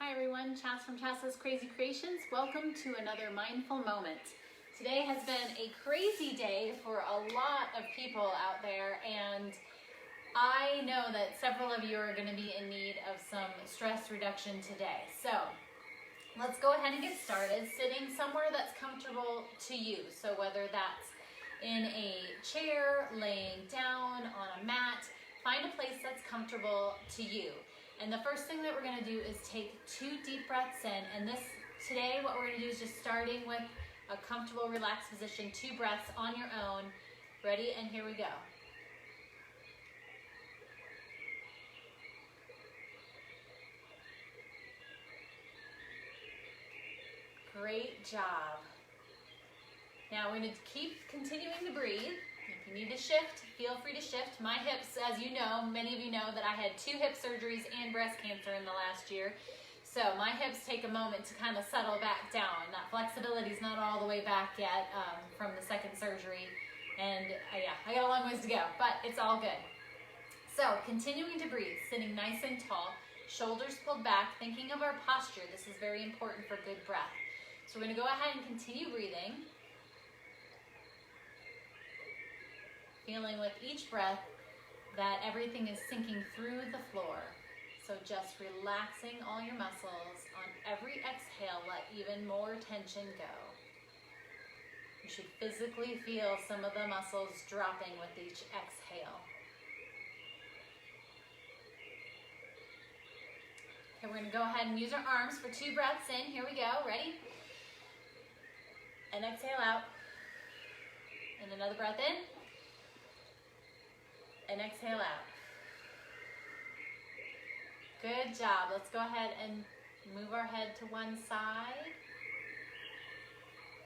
Hi everyone, Chas from Chas's Crazy Creations. Welcome to another mindful moment. Today has been a crazy day for a lot of people out there, and I know that several of you are going to be in need of some stress reduction today. So let's go ahead and get started sitting somewhere that's comfortable to you. So whether that's in a chair, laying down, on a mat, find a place that's comfortable to you. And the first thing that we're going to do is take 2 deep breaths in. And today what we're going to do is just starting with a comfortable, relaxed position, 2 breaths on your own. Ready? And here we go. Great job. Now we're going to keep continuing to breathe. If you need to shift, feel free to shift. My hips, as you know, many of you know that I had 2 hip surgeries and breast cancer in the last year. So my hips take a moment to kind of settle back down. That flexibility is not all the way back yet from the second surgery. And yeah, I got a long ways to go, but it's all good. So continuing to breathe, sitting nice and tall, shoulders pulled back, thinking of our posture. This is very important for good breath. So we're going to go ahead and continue breathing. Feeling with each breath that everything is sinking through the floor. So just relaxing all your muscles. On every exhale, let even more tension go. You should physically feel some of the muscles dropping with each exhale. Okay, we're going to go ahead and use our arms for 2 breaths in. Here we go. Ready? And exhale out. And another breath in. And exhale out. Good job. Let's go ahead and move our head to one side.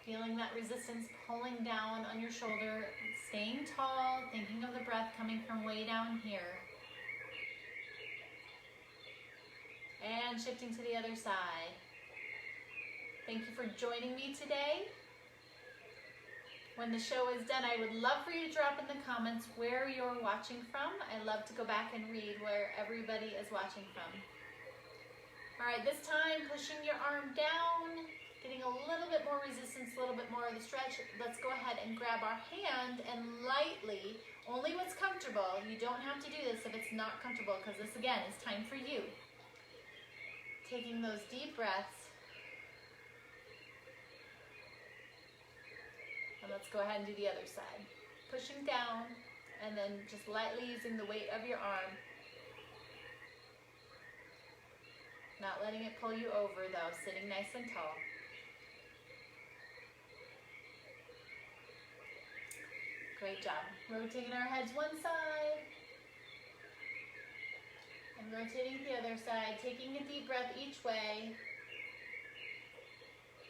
Feeling that resistance pulling down on your shoulder. Staying tall, thinking of the breath coming from way down here. And shifting to the other side. Thank you for joining me today. When the show is done, I would love for you to drop in the comments where you're watching from. I love to go back and read where everybody is watching from. All right, this time pushing your arm down, getting a little bit more resistance, a little bit more of the stretch. Let's go ahead and grab our hand and lightly, only what's comfortable. You don't have to do this if it's not comfortable, because this again is time for you. Taking those deep breaths. And let's go ahead and do the other side. Pushing down and then just lightly using the weight of your arm. Not letting it pull you over though, sitting nice and tall. Great job. Rotating our heads one side and rotating the other side, taking a deep breath each way.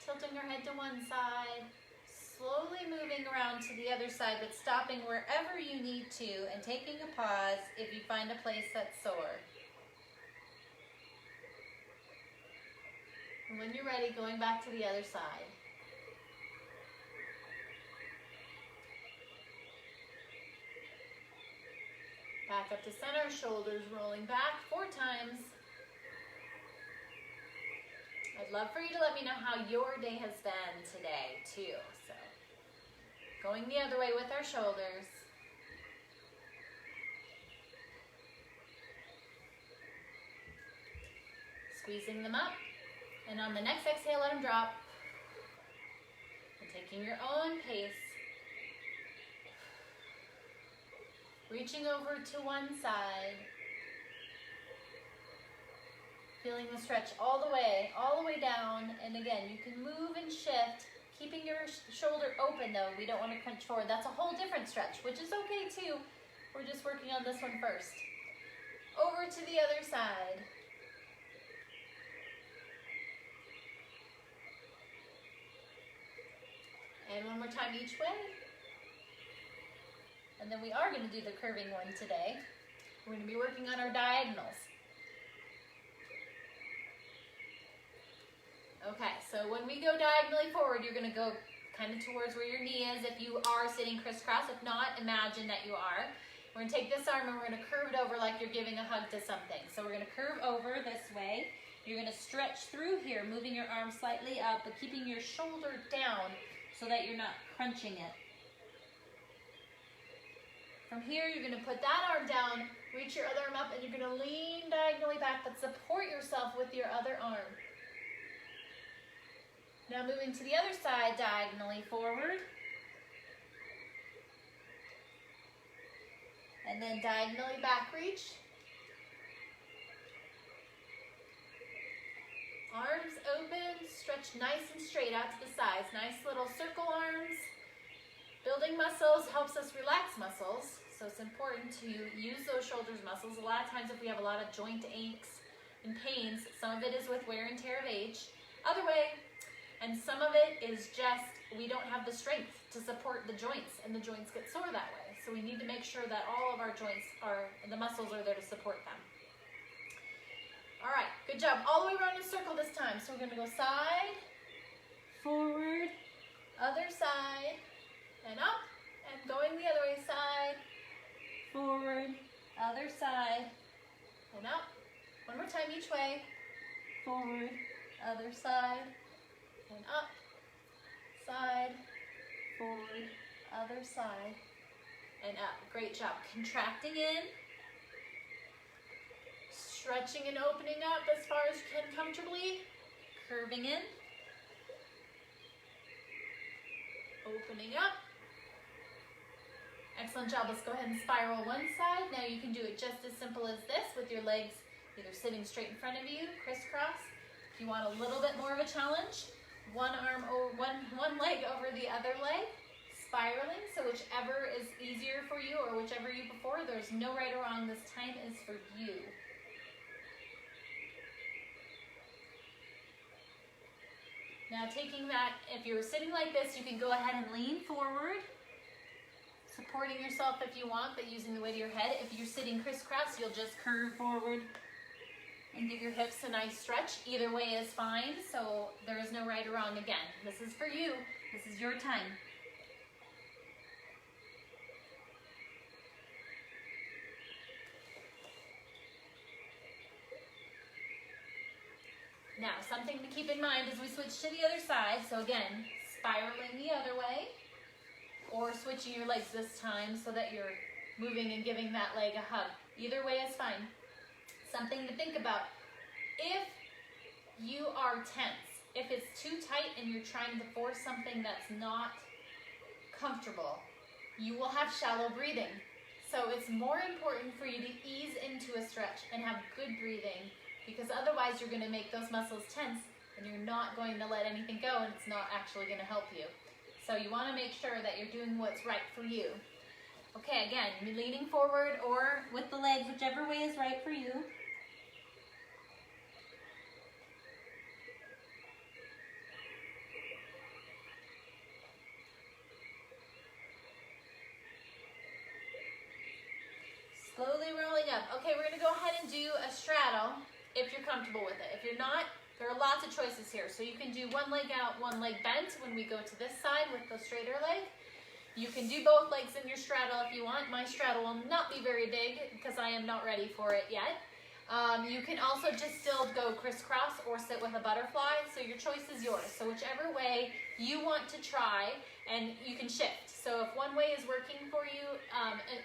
Tilting our head to one side. Slowly moving around to the other side, but stopping wherever you need to and taking a pause if you find a place that's sore. And when you're ready, going back to the other side. Back up to center, shoulders rolling back 4 times. I'd love for you to let me know how your day has been today too. So going the other way with our shoulders. Squeezing them up. And on the next exhale, let them drop. And taking your own pace. Reaching over to one side. Feeling the stretch all the way down. And again, you can move and shift, keeping your shoulder open though. We don't want to crunch forward. That's a whole different stretch, which is okay too. We're just working on this one first. Over to the other side. And one more time each way. And then we are going to do the curving one today. We're going to be working on our diagonals. Okay, so when we go diagonally forward, you're going to go kind of towards where your knee is if you are sitting crisscross. If not, imagine that you are. We're going to take this arm and we're going to curve it over like you're giving a hug to something. So we're going to curve over this way. You're going to stretch through here, moving your arm slightly up, but keeping your shoulder down so that you're not crunching it. From here, you're going to put that arm down, reach your other arm up, and you're going to lean diagonally back, but support yourself with your other arm. Now moving to the other side, diagonally forward. And then diagonally back reach. Arms open, stretch nice and straight out to the sides. Nice little circle arms. Building muscles helps us relax muscles, so it's important to use those shoulders muscles. A lot of times if we have a lot of joint aches and pains, some of it is with wear and tear of age. Other way, and some of it is just we don't have the strength to support the joints, and the joints get sore that way. So we need to make sure that all of our joints the muscles are there to support them. All right, good job. All the way around in a circle this time. So we're gonna go side, forward, other side, and up, and going the other way, side, forward, other side, and up. One more time each way, forward, other side, and up, side, forward, other side, and up. Great job. Contracting in, stretching and opening up as far as you can comfortably, curving in, opening up. Excellent job. Let's go ahead and spiral one side. Now you can do it just as simple as this with your legs either sitting straight in front of you, crisscross. If you want a little bit more of a challenge, one arm over one leg over the other leg, spiraling. So whichever is easier for you or whichever you prefer, there's no right or wrong. This time is for you. Now taking that, if you're sitting like this, you can go ahead and lean forward, supporting yourself if you want, but using the weight of your head. If you're sitting crisscross, you'll just curve forward and give your hips a nice stretch. Either way is fine, so there is no right or wrong again. This is for you. This is your time. Now, something to keep in mind as we switch to the other side. So again, spiraling the other way, or switching your legs this time so that you're moving and giving that leg a hug. Either way is fine. Something to think about. If you are tense, if it's too tight and you're trying to force something that's not comfortable, you will have shallow breathing. So it's more important for you to ease into a stretch and have good breathing, because otherwise you're going to make those muscles tense and you're not going to let anything go, and it's not actually going to help you. So you want to make sure that you're doing what's right for you. Okay, again, leaning forward or with the legs, whichever way is right for you. Slowly rolling up. Okay, we're going to go ahead and do a straddle if you're comfortable with it. If you're not, there are lots of choices here. So you can do one leg out, one leg bent when we go to this side with the straighter leg. You can do both legs in your straddle if you want. My straddle will not be very big because I am not ready for it yet. You can also just still go crisscross or sit with a butterfly. So your choice is yours. So whichever way you want to try, and you can shift. So if one way is working for you,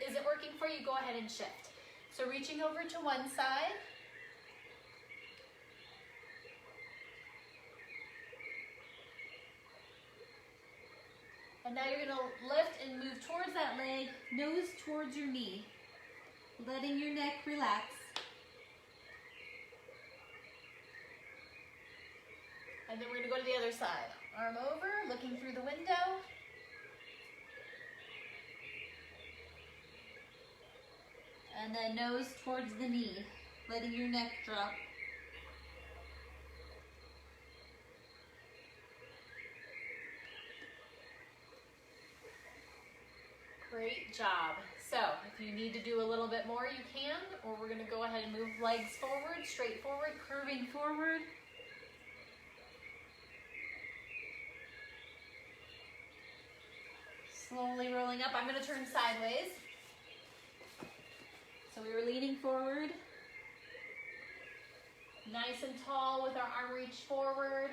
isn't working for you, go ahead and shift. So reaching over to one side. And now you're going to lift and move towards that leg, nose towards your knee, letting your neck relax. And then we're going to go to the other side. Arm over, looking through the window. And then nose towards the knee, letting your neck drop. Great job. So if you need to do a little bit more, you can, or we're going to go ahead and move legs forward, straight forward, curving forward. Slowly rolling up. I'm going to turn sideways. So we were leaning forward. Nice and tall with our arm reached forward.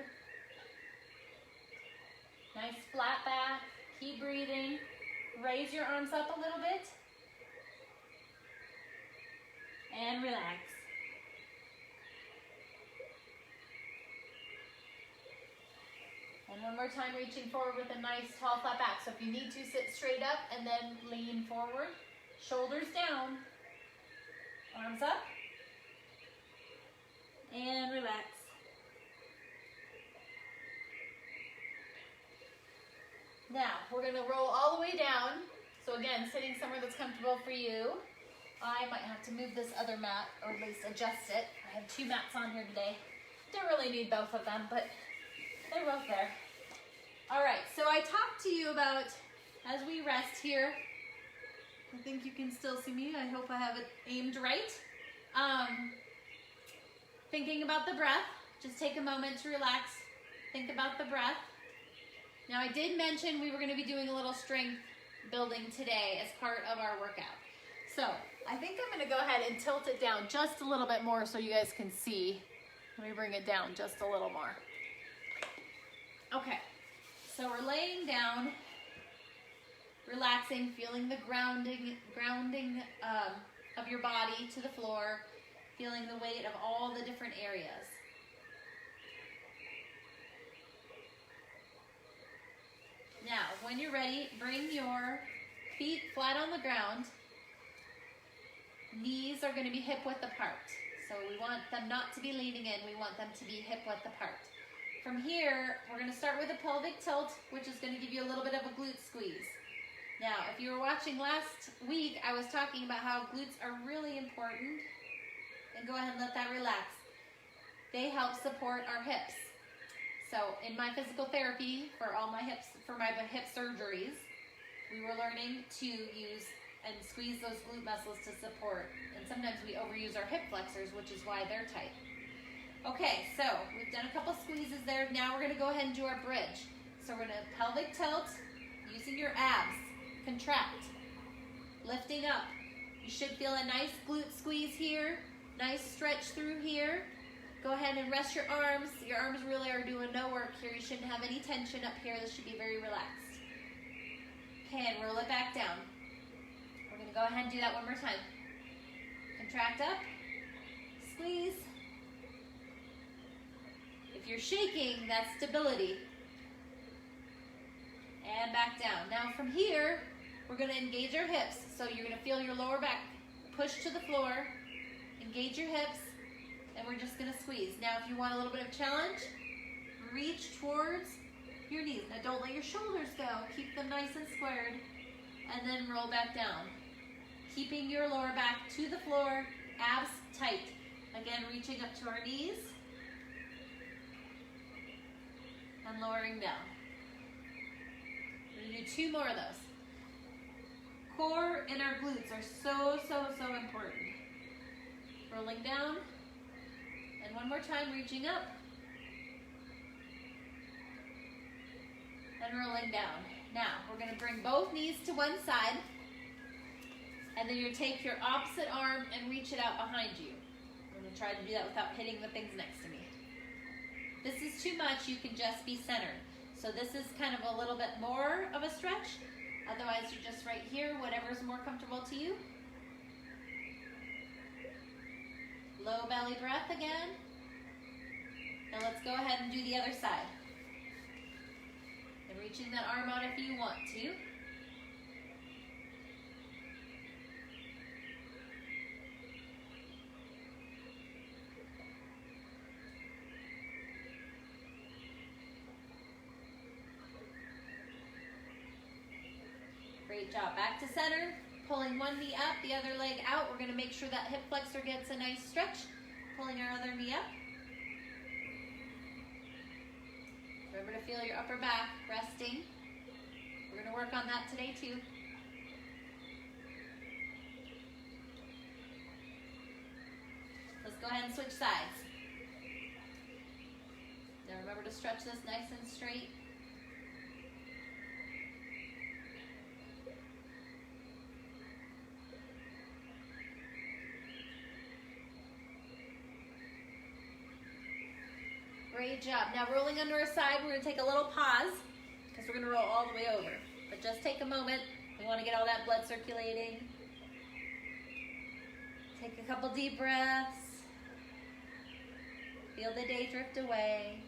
Nice flat back. Keep breathing. Raise your arms up a little bit. And relax. And one more time, reaching forward with a nice tall flat back. So if you need to, sit straight up and then lean forward. Shoulders down. Arms up. And relax. Now, we're going to roll all the way down. So again, sitting somewhere that's comfortable for you. I might have to move this other mat, or at least adjust it. I have 2 mats on here today. Don't really need both of them, but they're both there. All right, so I talked to you about, as we rest here, I think you can still see me. I hope I have it aimed right. Thinking about the breath. Just take a moment to relax. Think about the breath. Now, I did mention we were going to be doing a little strength building today as part of our workout. So I think I'm going to go ahead and tilt it down just a little bit more so you guys can see. Let me bring it down just a little more. Okay, so we're laying down, relaxing, feeling the grounding of your body to the floor, feeling the weight of all the different areas. Now, when you're ready, bring your feet flat on the ground. Knees are going to be hip width apart. So we want them not to be leaning in, we want them to be hip width apart. From here, we're going to start with a pelvic tilt, which is going to give you a little bit of a glute squeeze. Now, if you were watching last week, I was talking about how glutes are really important. And go ahead and let that relax. They help support our hips. So in my physical therapy for all my hips, for my hip surgeries, we were learning to use and squeeze those glute muscles to support. And sometimes we overuse our hip flexors, which is why they're tight. Okay, so we've done a couple squeezes there. Now we're going to go ahead and do our bridge. So we're going to pelvic tilt using your abs. Contract. Lifting up. You should feel a nice glute squeeze here. Nice stretch through here. Go ahead and rest your arms. Your arms really are doing no work here. You shouldn't have any tension up here. This should be very relaxed. Okay, and roll it back down. We're going to go ahead and do that one more time. Contract up. Squeeze. If you're shaking, that's stability. And back down. Now from here, we're going to engage our hips. So you're going to feel your lower back push to the floor. Engage your hips. And we're just going to squeeze. Now if you want a little bit of challenge, reach towards your knees. Now don't let your shoulders go. Keep them nice and squared. And then roll back down. Keeping your lower back to the floor, abs tight. Again, reaching up to our knees. And lowering down. We're going to do 2 more of those. Core and our glutes are so important. Rolling down. And one more time, reaching up. And rolling down. Now, we're going to bring both knees to one side. And then you take your opposite arm and reach it out behind you. I'm going to try to do that without hitting the things next to me. If this is too much, you can just be centered. So this is kind of a little bit more of a stretch. Otherwise, you're just right here, whatever's more comfortable to you. Low belly breath again. Now let's go ahead and do the other side. And reaching that arm out if you want to. Great job. Back to center. Pulling one knee up, the other leg out. We're going to make sure that hip flexor gets a nice stretch. Pulling our other knee up. Remember to feel your upper back resting. We're going to work on that today too. Let's go ahead and switch sides. Now remember to stretch this nice and straight. Great job. Now rolling under our side, we're gonna take a little pause because we're gonna roll all the way over. But just take a moment. We wanna get all that blood circulating. Take a couple deep breaths. Feel the day drift away.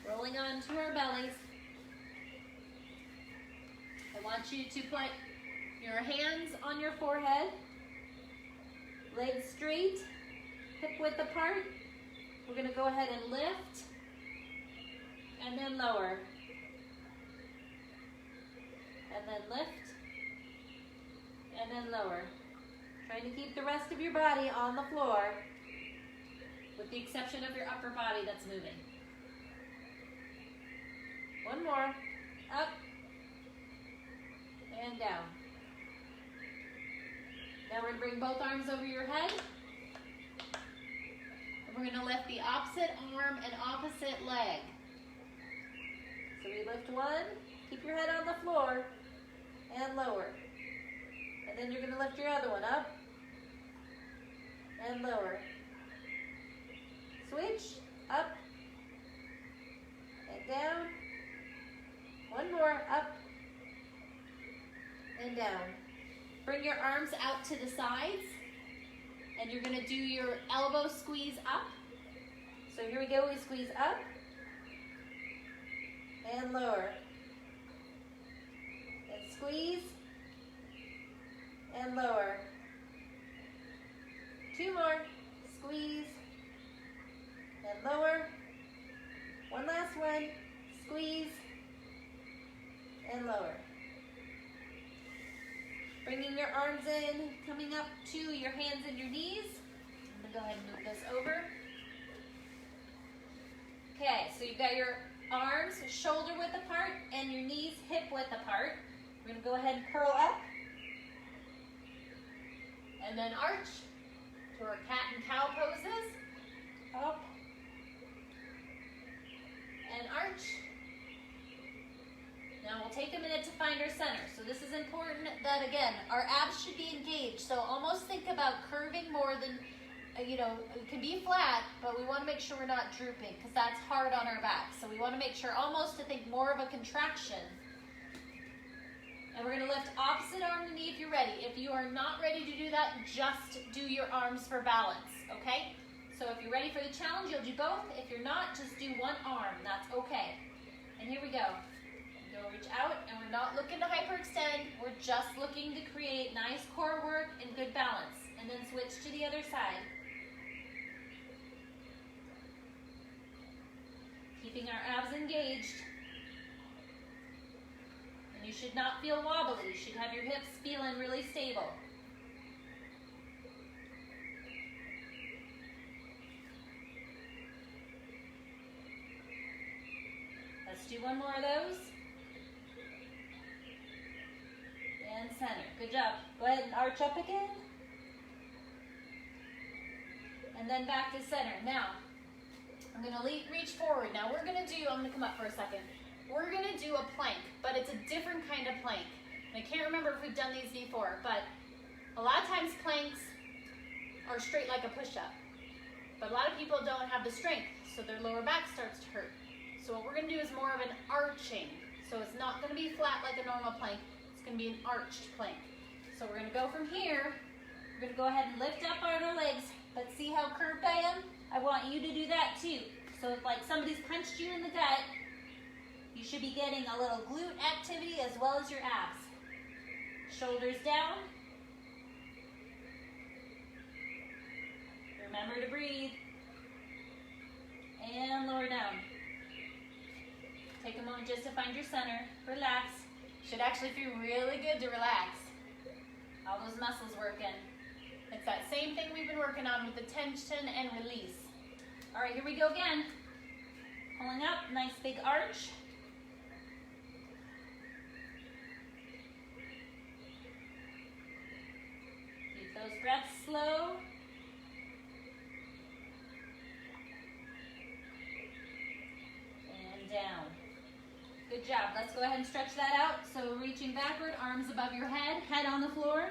Rolling onto our bellies. I want you to put your hands on your forehead, legs straight, hip width apart. We're going to go ahead and lift and then lower. And then lift and then lower. Trying to keep the rest of your body on the floor with the exception of your upper body that's moving. One more. Up and down. Now we're going to bring both arms over your head. And we're going to lift the opposite arm and opposite leg. So we lift one, keep your head on the floor, and lower. And then you're going to lift your other one up and lower. Switch, up and down. One more, up and down. Bring your arms out to the sides, and you're going to do your elbow squeeze up. So here we go, we squeeze up and lower. And squeeze and lower. Two more, squeeze and lower. One last one, squeeze and lower. Bringing your arms in, coming up to your hands and your knees. I'm going to go ahead and move this over. Okay, so you've got your arms shoulder width apart and your knees hip width apart. We're going to go ahead and curl up. And then arch to our cat and cow poses. Up. And arch. Now we'll take a minute to find our center. So this is important that, again, our abs should be engaged. So almost think about curving more than, it can be flat, but we want to make sure we're not drooping because that's hard on our back. So we want to make sure almost to think more of a contraction. And we're going to lift opposite arm to knee if you're ready. If you are not ready to do that, just do your arms for balance, okay? So if you're ready for the challenge, you'll do both. If you're not, just do one arm. That's okay. And here we go. Reach out, and we're not looking to hyperextend. We're just looking to create nice core work and good balance. And then switch to the other side. Keeping our abs engaged. And you should not feel wobbly. You should have your hips feeling really stable. Let's do one more of those. And center. Good job. Go ahead and arch up again. And then back to center. Now, I'm going to reach forward. Now I'm going to come up for a second. We're going to do a plank, but it's a different kind of plank. And I can't remember if we've done these before, but a lot of times planks are straight like a push-up. But a lot of people don't have the strength, so their lower back starts to hurt. So what we're going to do is more of an arching. So it's not going to be flat like a normal plank. It's going to be an arched plank. So we're going to go from here. We're going to go ahead and lift up our legs. But see how curved I am? I want you to do that too. So if like somebody's punched you in the gut, you should be getting a little glute activity as well as your abs. Shoulders down. Remember to breathe. And lower down. Take a moment just to find your center. Relax. Should actually feel really good to relax. All those muscles working. It's that same thing we've been working on with the tension and release. All right, here we go again. Pulling up, nice big arch. Keep those breaths slow. And down. Good job. Let's go ahead and stretch that out. So reaching backward, arms above your head, head on the floor.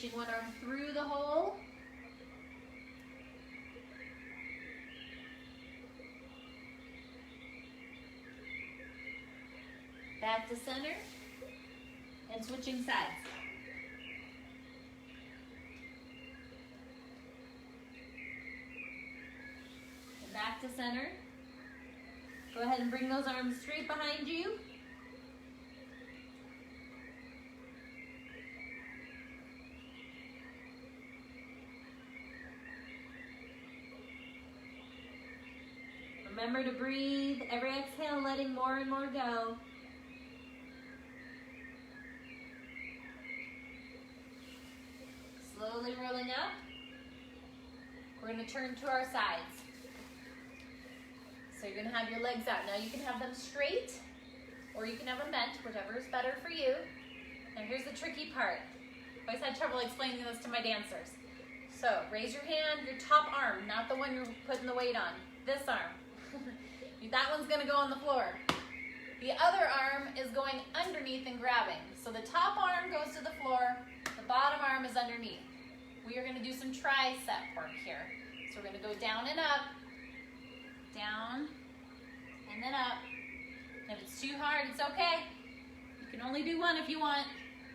Reaching one arm through the hole. Back to center. And switching sides. And back to center. Go ahead and bring those arms straight behind you. Remember to breathe. Every exhale, letting more and more go. Slowly rolling up. We're going to turn to our sides. So you're going to have your legs out. Now you can have them straight or you can have them bent, whichever is better for you. Now here's the tricky part. I always had trouble explaining this to my dancers. So raise your hand, your top arm, not the one you're putting the weight on. This arm. That one's going to go on the floor. The other arm is going underneath and grabbing. So the top arm goes to the floor, the bottom arm is underneath. We are going to do some tricep work here. So we're going to go down and up, down, and then up. And if it's too hard, it's okay. You can only do one if you want.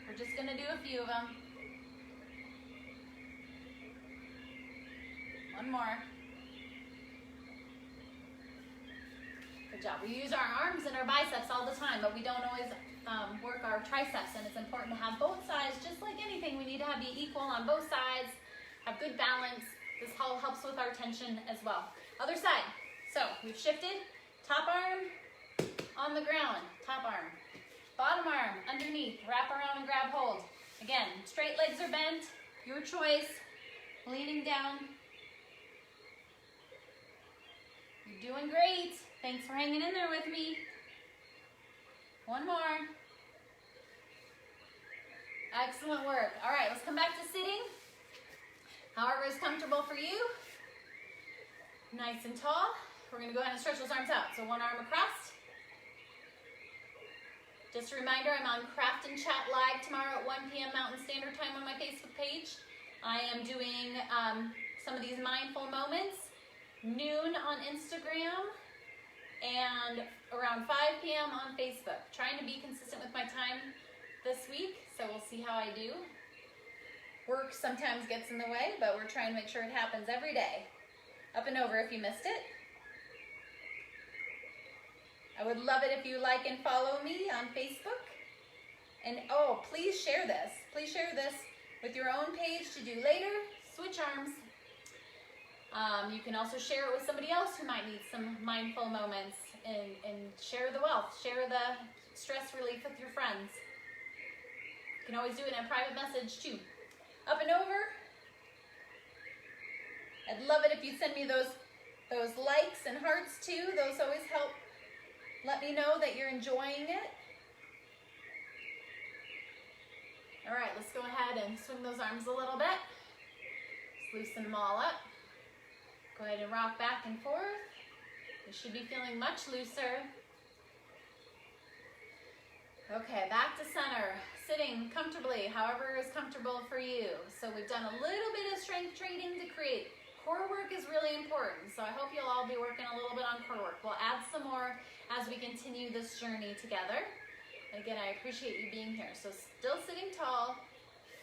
We're just going to do a few of them. One more. Good job. We use our arms and our biceps all the time, but we don't always work our triceps, and it's important to have both sides. Just like anything, we need to be equal on both sides, have good balance. This all helps with our tension as well. Other side. So we've shifted. Top arm on the ground. Top arm. Bottom arm underneath. Wrap around and grab hold. Again, straight legs are bent. Your choice. Leaning down. You're doing great. Thanks for hanging in there with me. One more. Excellent work. All right, let's come back to sitting. However is comfortable for you. Nice and tall. We're going to go ahead and stretch those arms out. So one arm across. Just a reminder, I'm on Craft and Chat Live tomorrow at 1 p.m. Mountain Standard Time on my Facebook page. I am doing some of these mindful moments, noon on Instagram, and around 5 p.m. on Facebook. Trying to be consistent with my time this week, so we'll see how I do. Work sometimes gets in the way, but we're trying to make sure it happens every day. Up and over if you missed it. I would love it if you like and follow me on Facebook. And oh, please share this. Please share this with your own page to do later. Switch arms. You can also share it with somebody else who might need some mindful moments, and share the wealth, share the stress relief with your friends. You can always do it in a private message too. Up and over. I'd love it if you send me those likes and hearts too. Those always help let me know that you're enjoying it. All right, let's go ahead and swing those arms a little bit. Just loosen them all up. Go ahead and rock back and forth. You should be feeling much looser. Okay, back to center. Sitting comfortably, however is comfortable for you. So we've done a little bit of strength training to create. Core work is really important, so I hope you'll all be working a little bit on core work. We'll add some more as we continue this journey together. Again, I appreciate you being here. So still sitting tall,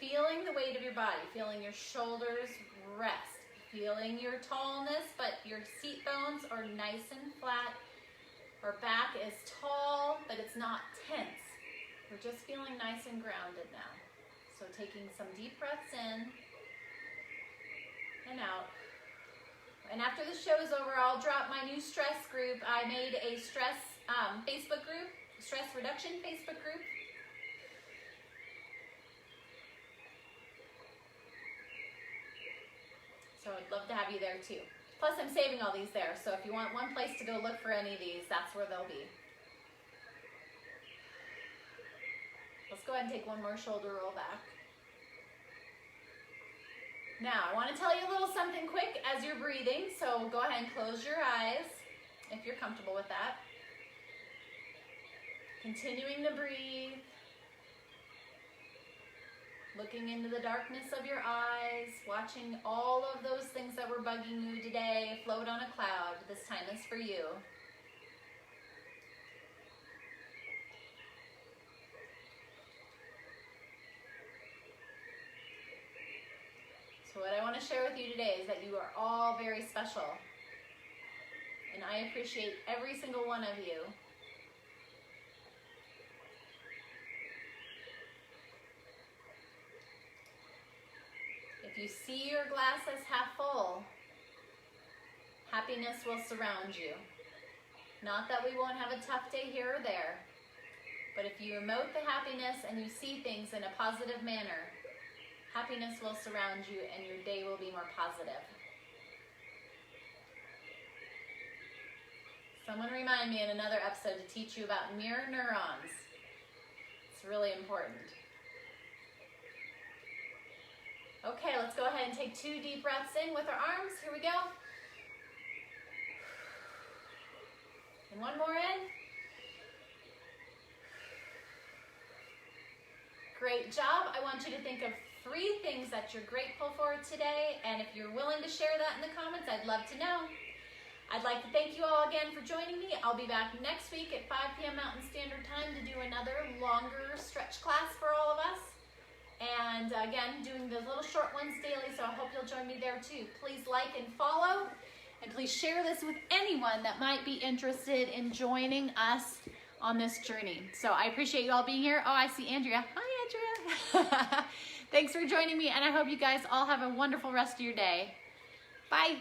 feeling the weight of your body, feeling your shoulders rest. Feeling your tallness, but your seat bones are nice and flat. Our back is tall, but it's not tense. We're just feeling nice and grounded now. So taking some deep breaths in and out. And after the show is over, I'll drop my new stress group. I made a stress Facebook group, stress reduction Facebook group. So I'd love to have you there too. Plus I'm saving all these there, so if you want one place to go look for any of these, that's where they'll be. Let's go ahead and take one more shoulder roll back. Now, I want to tell you a little something quick as you're breathing, so go ahead and close your eyes if you're comfortable with that. Continuing to breathe. looking into the darkness of your eyes, watching all of those things that were bugging you today float on a cloud. This time is for you. So what I want to share with you today is that you are all very special. And I appreciate every single one of you. If you see your glass as half full, happiness will surround you. Not that we won't have a tough day here or there, but if you emote the happiness and you see things in a positive manner, happiness will surround you and your day will be more positive. Someone remind me in another episode to teach you about mirror neurons. It's really important. Okay, let's go ahead and take 2 deep breaths in with our arms. Here we go. And 1 more in. Great job. I want you to think of 3 things that you're grateful for today, and if you're willing to share that in the comments, I'd love to know. I'd like to thank you all again for joining me. I'll be back next week at 5 p.m. Mountain Standard Time to do another longer stretch class for all of us. And again, doing the little short ones daily, so I hope you'll join me there too. Please like and follow, and please share this with anyone that might be interested in joining us on this journey. So I appreciate you all being here. Oh, I see Andrea. Hi, Andrea. Thanks for joining me, and I hope you guys all have a wonderful rest of your day. Bye.